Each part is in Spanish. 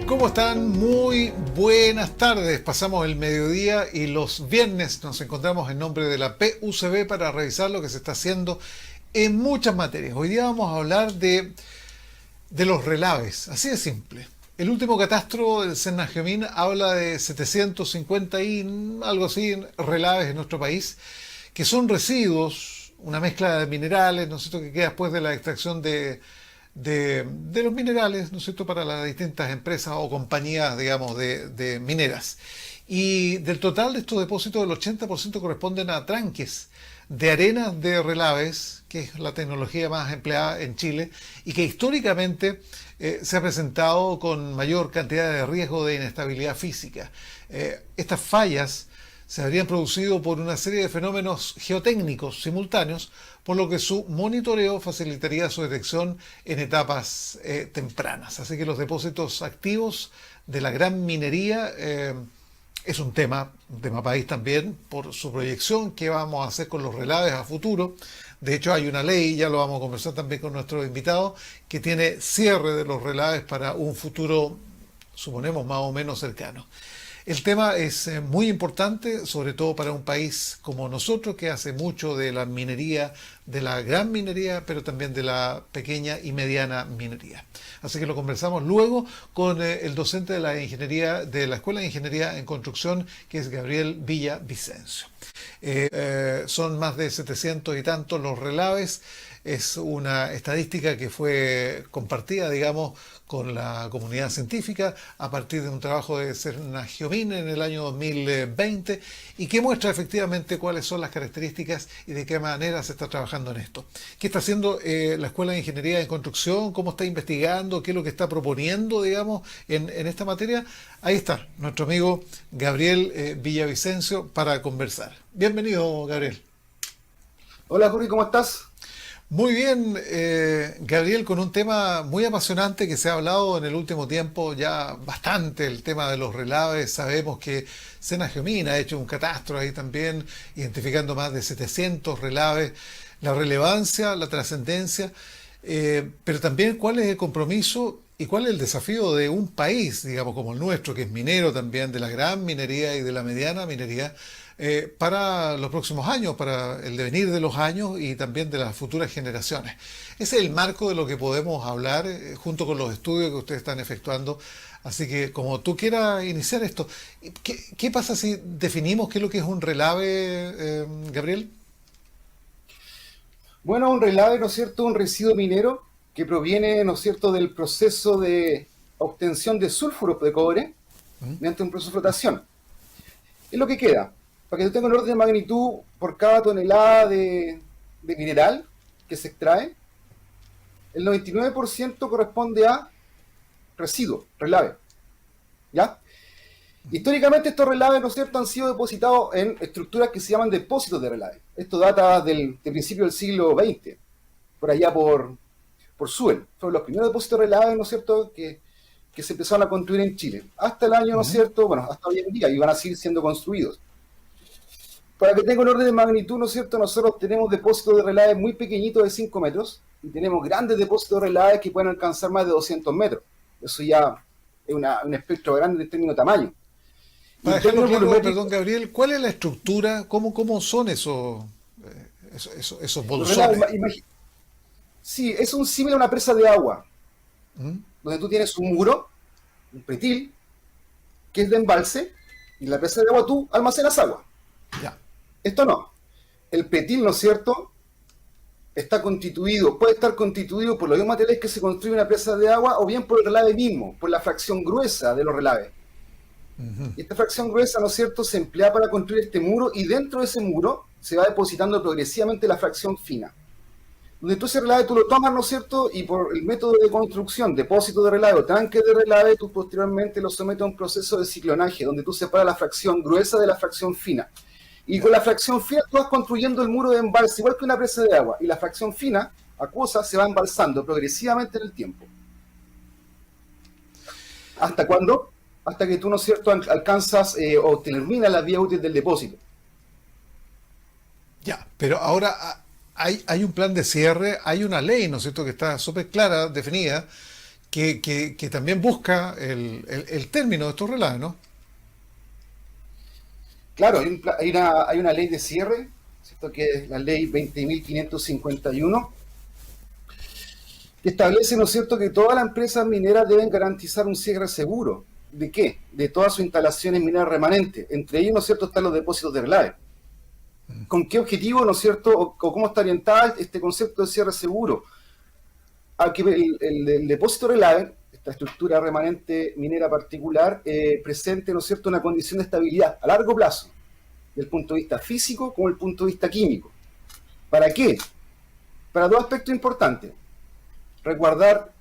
¿Cómo están? Muy buenas tardes. Pasamos el mediodía y los viernes nos encontramos en nombre de la PUCB para revisar lo que se está haciendo en muchas materias. Hoy día vamos a hablar de los relaves, así de simple. El último catastro del Sennagemin habla de 750 y algo así relaves en nuestro país, que son residuos, una mezcla de minerales, ¿no es cierto?, que queda después de la extracción de los minerales, ¿no es cierto?, para las distintas empresas o compañías, digamos, de mineras. Y del total de estos depósitos, el 80% corresponden a tranques de arenas de relaves, que es la tecnología más empleada en Chile, y que históricamente se ha presentado con mayor cantidad de riesgo de inestabilidad física. Estas fallas se habrían producido por una serie de fenómenos geotécnicos simultáneos, por lo que su monitoreo facilitaría su detección en etapas tempranas. Así que los depósitos activos de la gran minería es un tema país también, por su proyección, qué vamos a hacer con los relaves a futuro. De hecho, hay una ley, ya lo vamos a conversar también con nuestros invitados, que tiene cierre de los relaves para un futuro, suponemos, más o menos cercano. El tema es muy importante, sobre todo para un país como nosotros, que hace mucho de la minería, de la gran minería, pero también de la pequeña y mediana minería. Así que lo conversamos luego con el docente de la ingeniería, de la Escuela de Ingeniería en Construcción, que es Gabriel Villavicencio. Son más de 700 y tantos los relaves. Es una estadística que fue compartida, digamos, con la comunidad científica a partir de un trabajo de Sennagemin en el año 2020 y que muestra efectivamente cuáles son las características y de qué manera se está trabajando en esto. ¿Qué está haciendo la Escuela de Ingeniería en Construcción? ¿Cómo está investigando? ¿Qué es lo que está proponiendo, digamos, en esta materia? Ahí está nuestro amigo Gabriel Villavicencio para conversar. Bienvenido, Gabriel. Hola, Jorge, ¿cómo estás? Muy bien, Gabriel, con un tema muy apasionante que se ha hablado en el último tiempo ya bastante, el tema de los relaves. Sabemos que Sennagemin ha hecho un catastro ahí también, identificando más de 700 relaves, la relevancia, la trascendencia, pero también cuál es el compromiso y cuál es el desafío de un país, digamos, como el nuestro, que es minero también, de la gran minería y de la mediana minería, para los próximos años, para el devenir de los años y también de las futuras generaciones. Ese es el marco de lo que podemos hablar junto con los estudios que ustedes están efectuando. Así que como tú quieras iniciar esto, ¿qué pasa si definimos qué es lo que es un relave, Gabriel? Bueno, un relave, ¿no es cierto?, un residuo minero que proviene, ¿no es cierto?, del proceso de obtención de sulfuro de cobre mediante un proceso de flotación. Es lo que queda. Para que tú tengas un orden de magnitud, por cada tonelada de mineral que se extrae, el 99% corresponde a residuo, relave. ¿Ya? Históricamente estos relaves, ¿no es cierto?, han sido depositados en estructuras que se llaman depósitos de relave. Esto data del principio del siglo XX, por allá por Sewell. Fueron los primeros depósitos de relave, ¿no es cierto?, que se empezaron a construir en Chile. Hasta el año, ¿no es cierto?, bueno, hasta hoy en día, y van a seguir siendo construidos. Para que tenga un orden de magnitud, ¿no es cierto?, nosotros tenemos depósitos de relave muy pequeñitos de 5 metros y tenemos grandes depósitos de relave que pueden alcanzar más de 200 metros. Eso ya es un espectro grande en términos de tamaño. Para dejarlo claro, perdón, Gabriel, ¿cuál es la estructura? ¿Cómo son esos bolsones? Sí, es un símil a una presa de agua, ¿Mm? donde tú tienes un muro, un pretil, que es de embalse, y en la presa de agua tú almacenas agua. Ya. Esto no. El pretil, ¿no es cierto?, puede estar constituido por los mismos materiales que se construye una presa de agua, o bien por el relave mismo, por la fracción gruesa de los relaves. Y esta fracción gruesa, ¿no es cierto?, se emplea para construir este muro, y dentro de ese muro se va depositando progresivamente la fracción fina. Donde tú ese relave tú lo tomas, ¿no es cierto?, y por el método de construcción, depósito de relave o tanque de relave, tú posteriormente lo sometes a un proceso de ciclonaje, donde tú separas la fracción gruesa de la fracción fina. Y con la fracción fina tú vas construyendo el muro de embalse, igual que una presa de agua, y la fracción fina, acuosa, se va embalsando progresivamente en el tiempo. ¿Hasta cuándo? hasta que tú, ¿no es cierto?, alcanzas o terminas la vía útil del depósito. Ya, pero ahora hay un plan de cierre, hay una ley, ¿no es cierto?, que está súper clara, definida, que también busca el término de estos relaves, ¿no? Claro, hay una ley de cierre, ¿cierto?, que es la ley 20.551, que establece, ¿no es cierto?, que todas las empresas mineras deben garantizar un cierre seguro. ¿De qué? De todas sus instalaciones mineras remanentes. Entre ellos, ¿no es cierto?, están los depósitos de relave. ¿Con qué objetivo, ¿no es cierto?, o cómo está orientado este concepto de cierre seguro? A que el depósito relave, esta estructura remanente minera particular, presente, ¿no es cierto?, una condición de estabilidad a largo plazo, desde el punto de vista físico como el punto de vista químico. ¿Para qué? Para dos aspectos importantes: resguardar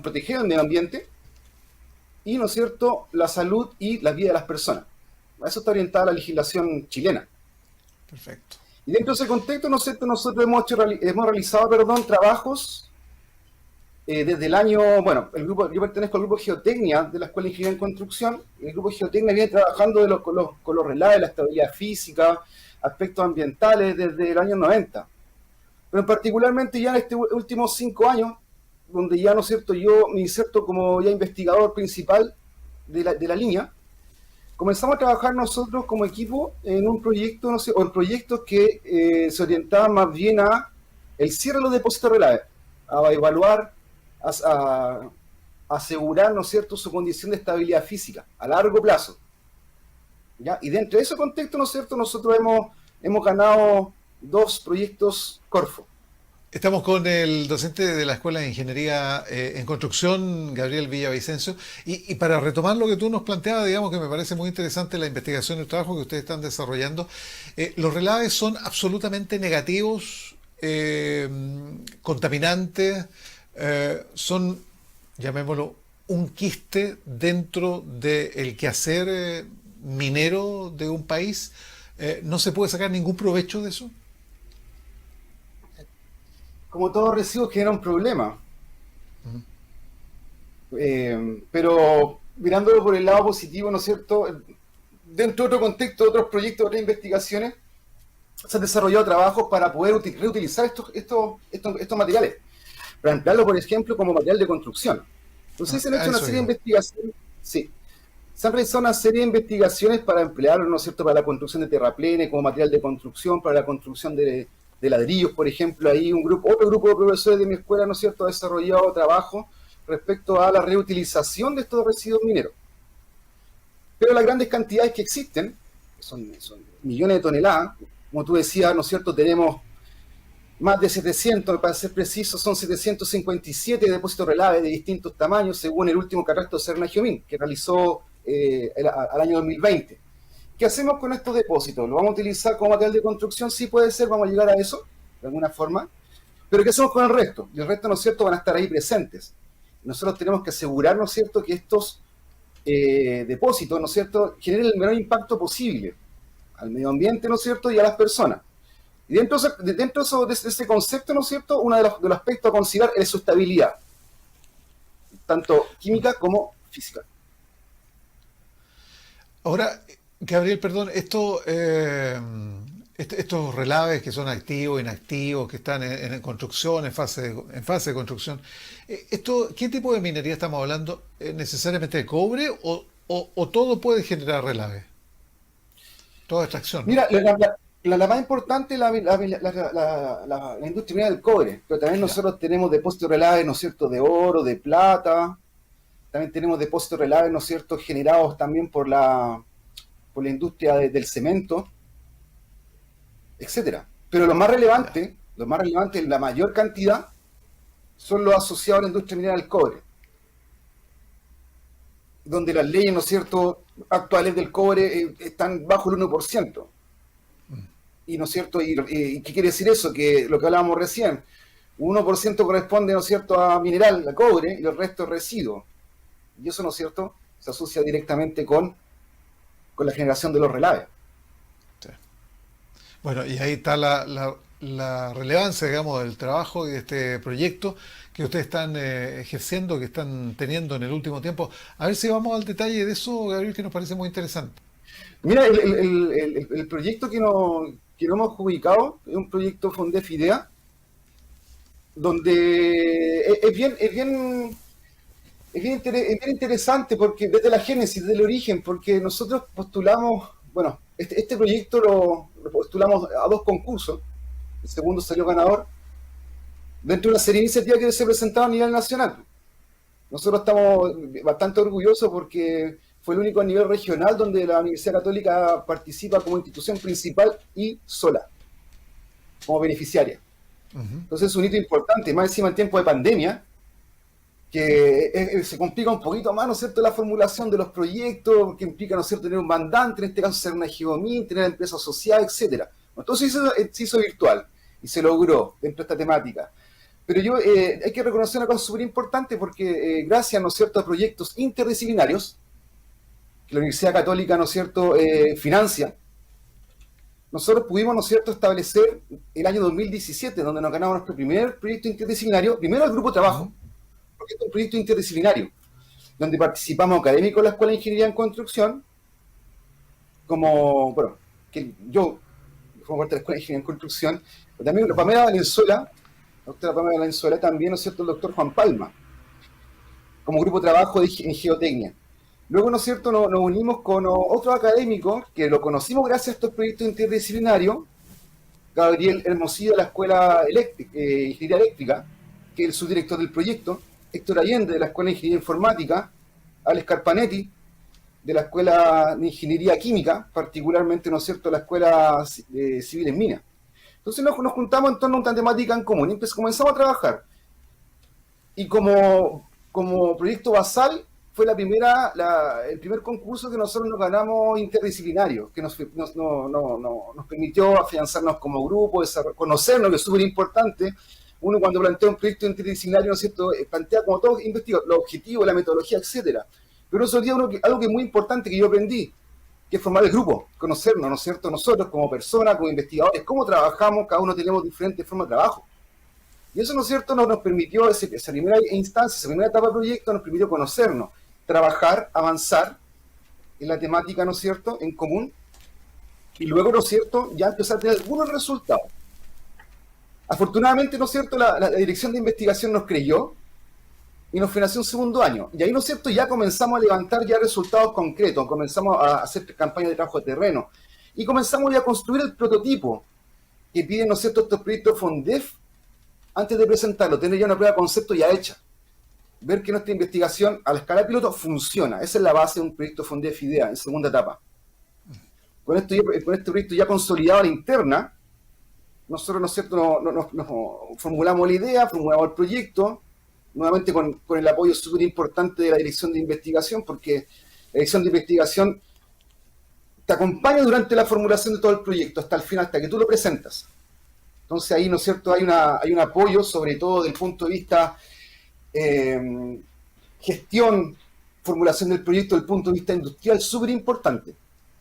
proteger el medio ambiente y, ¿no es cierto?, la salud y la vida de las personas. A eso está orientada la legislación chilena. Perfecto. Y dentro de ese contexto, ¿no es cierto?, nosotros hemos realizado, perdón, trabajos desde el año, bueno, yo pertenezco al grupo Geotecnia de la Escuela de Ingeniería en Construcción. El grupo Geotecnia viene trabajando con los relaves, la estabilidad física, aspectos ambientales desde el año 90. Pero particularmente ya en estos últimos 5 años, donde ya, ¿no es cierto?, yo me inserto como ya investigador principal de la línea, comenzamos a trabajar nosotros como equipo en un proyecto, no sé, o en proyectos que se orientaban más bien a el cierre de los depósitos de relave, a evaluar, a asegurar, ¿no es cierto?, su condición de estabilidad física a largo plazo. ¿Ya? Y dentro de ese contexto, ¿no es cierto?, nosotros hemos ganado 2 proyectos Corfo. Estamos con el docente de la Escuela de Ingeniería en Construcción, Gabriel Villavicencio, y para retomar lo que tú nos planteabas, digamos que me parece muy interesante la investigación y el trabajo que ustedes están desarrollando. Los relaves son absolutamente negativos, contaminantes, son, llamémoslo, un quiste dentro del quehacer minero de un país. ¿No se puede sacar ningún provecho de eso? Como todo residuo genera un problema. Pero mirándolo por el lado positivo, ¿no es cierto?, dentro de otro contexto, de otros proyectos, otras investigaciones, se han desarrollado trabajos para poder reutilizar estos materiales, para emplearlo, por ejemplo, como material de construcción. Entonces se han hecho una serie de investigaciones, sí, se han realizado una serie de investigaciones para emplearlo, ¿no es cierto?, para la construcción de terraplenes, como material de construcción, para la construcción de ladrillos, por ejemplo. Ahí otro grupo de profesores de mi escuela, ¿no es cierto?, ha desarrollado trabajo respecto a la reutilización de estos residuos mineros. Pero las grandes cantidades que existen, que son millones de toneladas, como tú decías, ¿no es cierto?, tenemos más de 700, para ser precisos, son 757 depósitos relave de distintos tamaños, según el último catastro de Serna-Giomín, que realizó al año 2020. ¿Qué hacemos con estos depósitos? ¿Lo vamos a utilizar como material de construcción? Sí, puede ser, vamos a llegar a eso, de alguna forma. Pero ¿qué hacemos con el resto? Y el resto, ¿no es cierto?, van a estar ahí presentes. Nosotros tenemos que asegurar, ¿no es cierto?, que estos depósitos, ¿no es cierto?, generen el menor impacto posible al medio ambiente, ¿no es cierto?, y a las personas. Y dentro de ese concepto, ¿no es cierto?, uno de los aspectos a considerar es su estabilidad, tanto química como física. Ahora, Gabriel, perdón, estos relaves que son activos, inactivos, que están en construcción, en fase de construcción, ¿qué tipo de minería estamos hablando? ¿Necesariamente de cobre o todo puede generar relave? Toda extracción, ¿no? Mira, la más importante es la industria minera del cobre, pero también Ya. nosotros tenemos depósitos relaves, ¿no es cierto?, de oro, de plata. También tenemos depósitos relaves, ¿no es cierto?, generados también por la industria del cemento, etcétera. Pero Ya. lo más relevante en la mayor cantidad, son los asociados a la industria minera del cobre, donde las leyes, ¿no es cierto?, actuales del cobre están bajo el 1%. Y, ¿no es cierto?, y ¿qué quiere decir eso? Que lo que hablábamos recién, 1% corresponde, ¿no es cierto?, a mineral, a cobre, y el resto es residuo. Y eso, ¿no es cierto?, se asocia directamente con la generación de los relaves. Sí. Bueno, y ahí está la relevancia, digamos, del trabajo y de este proyecto que ustedes están ejerciendo, que están teniendo en el último tiempo. A ver si vamos al detalle de eso, Gabriel, que nos parece muy interesante. Mira, el proyecto que no hemos ubicado es un proyecto Fondef Idea, donde es bien interesante porque desde la génesis, desde el origen, porque nosotros postulamos, bueno, este proyecto lo postulamos a 2 concursos, el segundo salió ganador, dentro de una serie de iniciativas que se presentaban a nivel nacional. Nosotros estamos bastante orgullosos porque fue el único a nivel regional donde la Universidad Católica participa como institución principal y sola, como beneficiaria. Ujú. Entonces es un hito importante, más encima en tiempo de pandemia, que se complica un poquito más, ¿no es cierto?, la formulación de los proyectos, que implica, ¿no es cierto?, tener un mandante, en este caso ser una GEOMIN, tener empresa asociada, etcétera. Entonces se hizo virtual y se logró dentro de esta temática. Pero hay que reconocer una cosa súper importante porque gracias, ¿no es cierto?, a proyectos interdisciplinarios que la Universidad Católica, ¿no es cierto?, financia, nosotros pudimos, ¿no es cierto?, establecer el año 2017, donde nos ganamos nuestro primer proyecto interdisciplinario, primero el grupo de trabajo, Ujú. porque es un proyecto interdisciplinario, donde participamos académicos de la Escuela de Ingeniería en Construcción, como, bueno, que yo formo parte de la Escuela de Ingeniería en Construcción, pero también la Pamela Valenzuela, la doctora Pamela Valenzuela, también, ¿no es cierto?, el doctor Juan Palma, como grupo de trabajo en geotecnia. Luego, ¿no es cierto?, nos unimos con otros académicos que lo conocimos gracias a estos proyectos interdisciplinarios, Gabriel Hermosillo de la Escuela Ingeniería Eléctrica, que es el subdirector del proyecto, Héctor Allende de la Escuela de Ingeniería Informática, Alex Carpanetti de la Escuela de Ingeniería Química, particularmente, ¿no es cierto?, la Escuela Civil en Minas. Entonces nos juntamos en torno a una temática en común y comenzamos a trabajar. Y como proyecto basal fue el primer concurso que nosotros nos ganamos interdisciplinario, que nos permitió afianzarnos como grupo, conocernos, que es súper importante. Uno cuando plantea un proyecto interdisciplinario, ¿no es cierto?, plantea como todos investiga los objetivos, la metodología, etcétera. Pero eso día algo que es muy importante que yo aprendí, que es formar el grupo, conocernos, ¿no es cierto?, nosotros como personas, como investigadores, cómo trabajamos, cada uno tenemos diferentes formas de trabajo. Y eso, ¿no es cierto?, nos permitió, esa primera instancia, esa primera etapa del proyecto, nos permitió conocernos, trabajar, avanzar en la temática, ¿no es cierto?, en común, y luego, ¿no es cierto?, ya empezar a tener algunos resultados. Afortunadamente, ¿no es cierto?, la dirección de investigación nos creyó y nos financió un segundo año. Y ahí, ¿no es cierto?, ya comenzamos a levantar ya resultados concretos, comenzamos a hacer campañas de trabajo de terreno y comenzamos ya a construir el prototipo que piden, ¿no es cierto?, estos proyectos Fondef antes de presentarlo, tener ya una prueba de concepto ya hecha. Ver que nuestra investigación a la escala piloto funciona. Esa es la base de un proyecto Fondef Idea en segunda etapa. Con este proyecto ya consolidado a la interna, nosotros, ¿no es cierto?, nos formulamos la idea, formulamos el proyecto, nuevamente con el apoyo súper importante de la dirección de investigación, porque la dirección de investigación te acompaña durante la formulación de todo el proyecto, hasta el final, hasta que tú lo presentas. Entonces ahí, ¿no es cierto?, hay un apoyo, sobre todo desde el punto de vista gestión, formulación del proyecto, desde el punto de vista industrial, súper importante.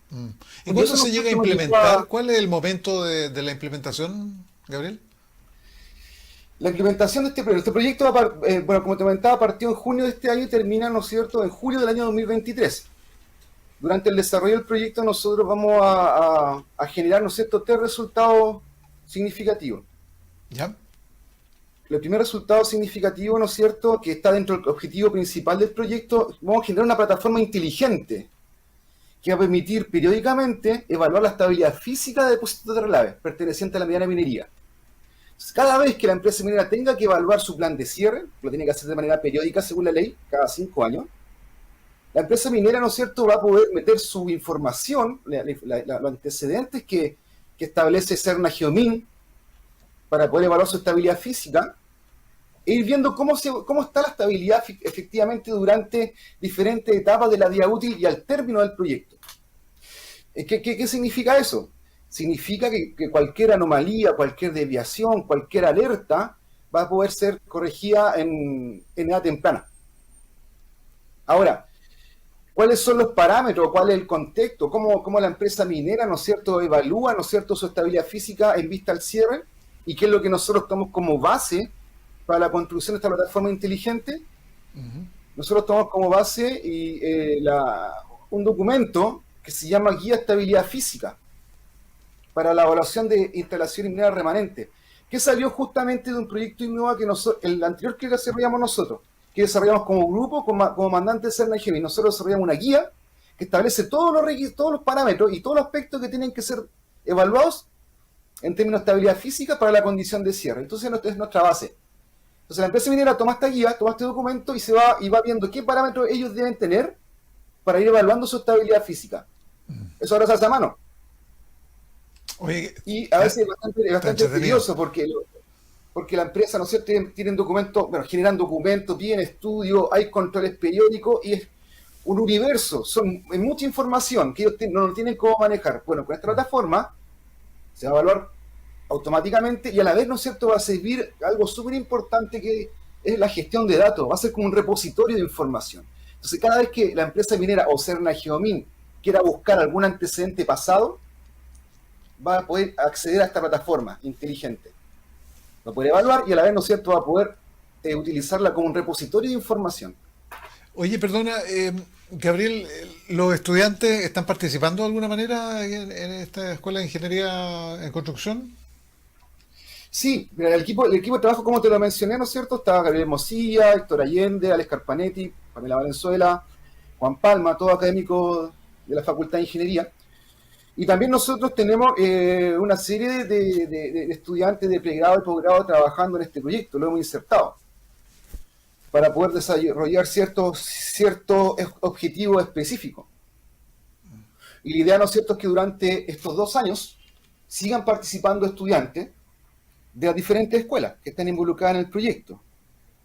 Mm. ¿Y Porque cuándo eso se nos llega a nos llevó implementar? ¿Cuál es el momento de la implementación, Gabriel? la implementación de este proyecto. Este proyecto, bueno, como te comentaba, partió en junio de este año y termina, ¿no es cierto?, en julio del año 2023. Durante el desarrollo del proyecto nosotros vamos a generar, ¿no es cierto?, 3 resultados significativos. ¿Ya? El primer resultado significativo, ¿no es cierto?, que está dentro del objetivo principal del proyecto, vamos a generar una plataforma inteligente que va a permitir periódicamente evaluar la estabilidad física de depósitos de relaves pertenecientes a la mediana minería. Cada vez que la empresa minera tenga que evaluar su plan de cierre, lo tiene que hacer de manera periódica según la ley, cada 5 años, la empresa minera, ¿no es cierto?, va a poder meter su información, los antecedentes que establece ser una geomin para poder evaluar su estabilidad física e ir viendo cómo está la estabilidad efectivamente durante diferentes etapas de la vida útil y al término del proyecto. ¿Qué significa eso? Significa que cualquier anomalía, cualquier desviación, cualquier alerta va a poder ser corregida en edad temprana. Ahora, ¿cuáles son los parámetros? ¿Cuál es el contexto? ¿Cómo la empresa minera, ¿no es cierto?, evalúa, ¿no es cierto?, su estabilidad física en vista al cierre? y qué es lo que nosotros tomamos como base para la construcción de esta plataforma inteligente. Nosotros tomamos como base un documento que se llama Guía de Estabilidad Física para la evaluación de instalaciones mineras remanentes, que salió justamente de un proyecto Innova que el anterior que desarrollamos nosotros, que desarrollamos como grupo, como mandante de Serna Gemin. Nosotros desarrollamos una guía que establece todos los parámetros y todos los aspectos que tienen que ser evaluados en términos de estabilidad física para la condición de cierre. Entonces, es nuestra base. Entonces, la empresa minera toma esta guía, toma este documento y va viendo qué parámetros ellos deben tener para ir evaluando su estabilidad física. Eso ahora se hace a mano. Oye, y a veces es bastante tedioso porque la empresa, ¿no es cierto?, tienen documentos, bueno, generan documentos, piden estudios, hay controles periódicos y es un universo, es mucha información que ellos no tienen cómo manejar. Bueno, con esta plataforma se va a evaluar automáticamente y a la vez, ¿no es cierto?, va a servir algo súper importante que es la gestión de datos, va a ser como un repositorio de información. Entonces, cada vez que la empresa minera o Serna Geomin quiera buscar algún antecedente pasado, va a poder acceder a esta plataforma inteligente. Va a poder evaluar y a la vez, ¿no es cierto?, va a poder utilizarla como un repositorio de información. Oye, perdona, Gabriel, ¿los estudiantes están participando de alguna manera en esta escuela de ingeniería en construcción? Sí, mira, el equipo de trabajo, como te lo mencioné, ¿no es cierto? Está Gabriel Mosilla, Héctor Allende, Alex Carpanetti, Pamela Valenzuela, Juan Palma, todo académico de la Facultad de Ingeniería. Y también nosotros tenemos una serie de estudiantes de pregrado y posgrado trabajando en este proyecto, lo hemos insertado, para poder desarrollar ciertos objetivos específicos. Y la idea, ¿no es cierto?, es que durante estos 2 años sigan participando estudiantes de las diferentes escuelas que están involucradas en el proyecto.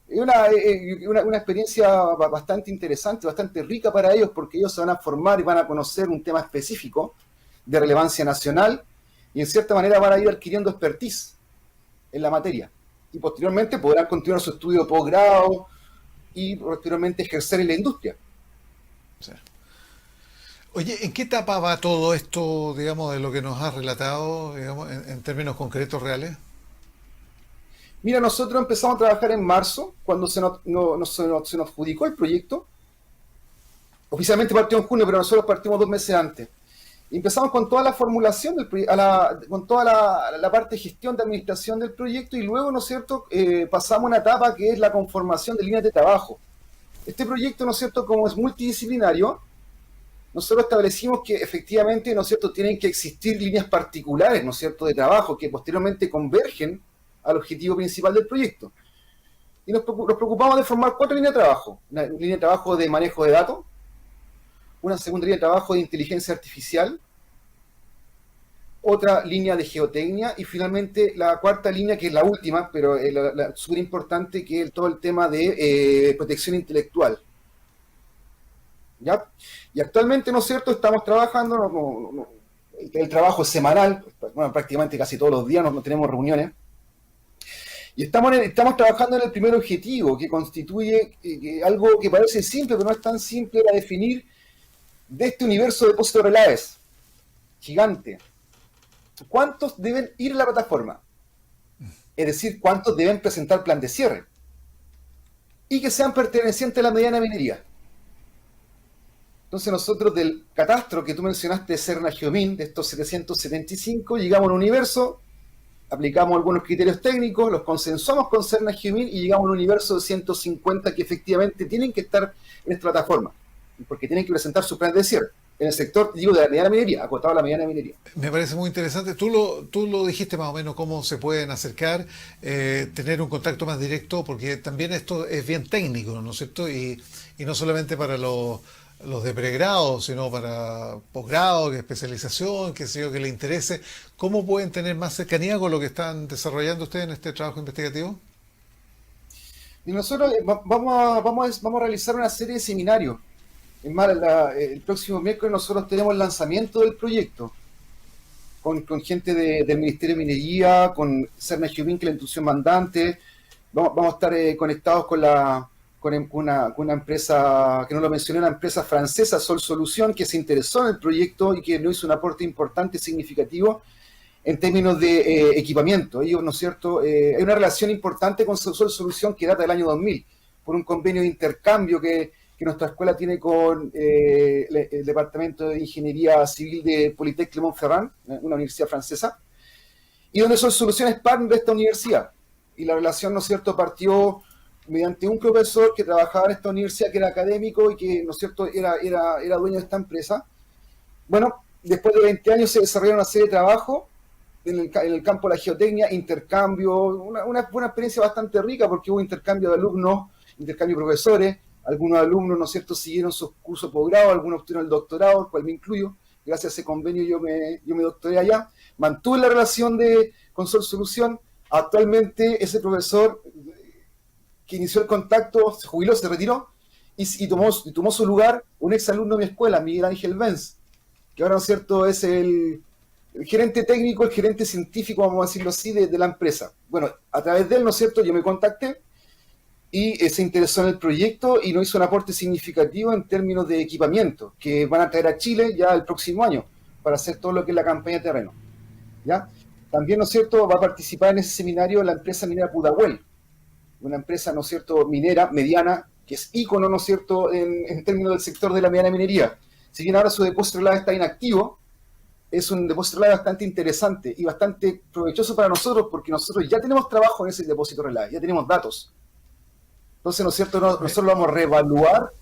Es una experiencia bastante interesante, bastante rica para ellos, porque ellos se van a formar y van a conocer un tema específico de relevancia nacional y en cierta manera van a ir adquiriendo expertise en la materia y posteriormente podrán continuar su estudio de posgrado y posteriormente ejercer en la industria. Sí. Oye, ¿en qué etapa va todo esto, digamos, de lo que nos has relatado, digamos, en términos concretos reales? Mira, nosotros empezamos a trabajar en marzo, cuando se nos adjudicó el proyecto. Oficialmente partió en junio, pero nosotros partimos 2 meses antes. Y empezamos con toda la formulación con toda la parte de gestión de administración del proyecto y luego, ¿no es cierto?, pasamos a una etapa que es la conformación de líneas de trabajo. Este proyecto, ¿no es cierto?, como es multidisciplinario, nosotros establecimos que efectivamente, ¿no es cierto?, tienen que existir líneas particulares, ¿no es cierto?, de trabajo que posteriormente convergen al objetivo principal del proyecto. Y nos preocupamos de formar 4 líneas de trabajo. Una línea de trabajo de manejo de datos, una segunda línea de trabajo de inteligencia artificial, otra línea de geotecnia y finalmente la cuarta línea, que es la última, pero súper importante, que es todo el tema de protección intelectual. ¿Ya? Y actualmente, ¿no es cierto?, estamos trabajando, el trabajo es semanal, bueno, prácticamente casi todos los días no tenemos reuniones, y estamos trabajando en el primer objetivo, que constituye algo que parece simple, pero no es tan simple, era definir de este universo de depósitos relaves gigante, ¿cuántos deben ir a la plataforma? Es decir, ¿cuántos deben presentar plan de cierre? Y que sean pertenecientes a la mediana minería. Entonces nosotros del catastro que tú mencionaste de Serna Geomin, de estos 775, llegamos a un universo, aplicamos algunos criterios técnicos, los consensuamos con Serna Geomin y llegamos a un universo de 150 que efectivamente tienen que estar en esta plataforma, porque tienen que presentar su plan de cierre. En el sector, digo, de la mediana minería, acotado a la mediana minería. Me parece muy interesante. Tú lo dijiste más o menos cómo se pueden acercar, tener un contacto más directo, porque también esto es bien técnico, ¿no es cierto? Y no solamente para los de pregrado, sino para posgrado, que especialización, que sé yo, que le interese. ¿Cómo pueden tener más cercanía con lo que están desarrollando ustedes en este trabajo investigativo? Y nosotros vamos a realizar una serie de seminarios. Es más, el próximo miércoles nosotros tenemos el lanzamiento del proyecto con gente del Ministerio de Minería, con Serna Geomin, que es la institución mandante. Vamos a estar conectados con una empresa, que no lo mencioné, una empresa francesa, Sol Solución, que se interesó en el proyecto y que nos hizo un aporte importante y significativo. en términos de equipamiento. Ellos, ¿no es cierto? Hay una relación importante con Sol Solución que data del año 2000, por un convenio de intercambio que nuestra escuela tiene con el Departamento de Ingeniería Civil de Polytech Clermont-Ferrand, una universidad francesa, y donde Sol Solución es partner de esta universidad. Y la relación, ¿no es cierto?, partió mediante un profesor que trabajaba en esta universidad, que era académico y que, ¿no es cierto?, era dueño de esta empresa. Bueno, después de 20 años se desarrollaron una serie de trabajos en el campo de la geotecnia, intercambio, una experiencia bastante rica porque hubo intercambio de alumnos, intercambio de profesores, algunos alumnos, ¿no es cierto?, siguieron sus cursos de posgrado, algunos obtuvieron el doctorado, al cual me incluyo. Gracias a ese convenio yo me doctoré allá. Mantuve la relación con Sol Solución. Actualmente ese profesor que inició el contacto se jubiló, se retiró y tomó su lugar un exalumno de mi escuela, Miguel Ángel Benz, que ahora, ¿no es cierto?, es el gerente técnico, el gerente científico, vamos a decirlo así, de la empresa. Bueno, a través de él, ¿no es cierto?, yo me contacté y se interesó en el proyecto y nos hizo un aporte significativo en términos de equipamiento que van a traer a Chile ya el próximo año para hacer todo lo que es la campaña de terreno. ¿Ya? También, ¿no es cierto?, va a participar en ese seminario la empresa minera Pudahuel, una empresa, ¿no es cierto?, minera, mediana, que es ícono, ¿no es cierto?, en términos del sector de la mediana minería. Si bien ahora su depósito de lava está inactivo, es un depósito de lava bastante interesante y bastante provechoso para nosotros porque nosotros ya tenemos trabajo en ese depósito de lava, ya tenemos datos. Entonces, ¿no es cierto?, nosotros lo vamos a reevaluar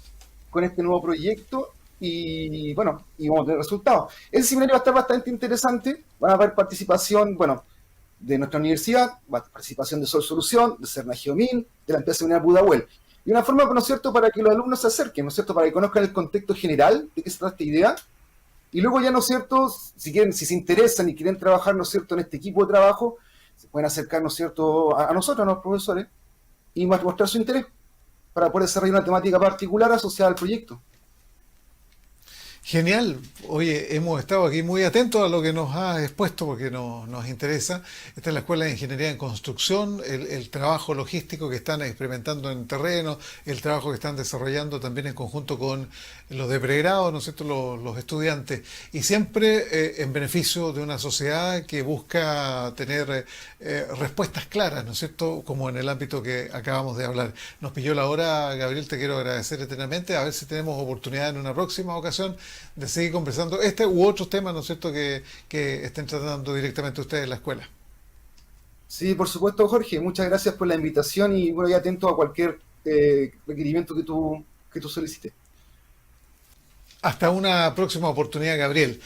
con este nuevo proyecto y, bueno, y vamos a tener resultados. Ese seminario va a estar bastante interesante, van a haber participación, bueno, de nuestra universidad, participación de Sol Solución, de Serna Geomin, de la empresa minera Pudahuel. Y una forma, ¿no es cierto?, para que los alumnos se acerquen, ¿no es cierto?, para que conozcan el contexto general de qué se trata esta idea. Y luego ya, ¿no es cierto?, si se interesan y quieren trabajar, ¿no es cierto?, en este equipo de trabajo, se pueden acercar, ¿no es cierto?, a nosotros, a los profesores, y mostrar su interés para poder desarrollar una temática particular asociada al proyecto. Genial. Oye, hemos estado aquí muy atentos a lo que nos has expuesto porque nos interesa. Esta es la Escuela de Ingeniería en Construcción, el trabajo logístico que están experimentando en terreno, el trabajo que están desarrollando también en conjunto con los de pregrado, ¿no es cierto?, los estudiantes. Y siempre en beneficio de una sociedad que busca tener respuestas claras, ¿no es cierto?, como en el ámbito que acabamos de hablar. Nos pilló la hora, Gabriel, te quiero agradecer eternamente. A ver si tenemos oportunidad en una próxima ocasión de seguir conversando este u otros temas, ¿no es cierto?, que estén tratando directamente ustedes en la escuela. Sí, por supuesto, Jorge, muchas gracias por la invitación y bueno, ya atento a cualquier requerimiento que tú solicites. Hasta una próxima oportunidad, Gabriel.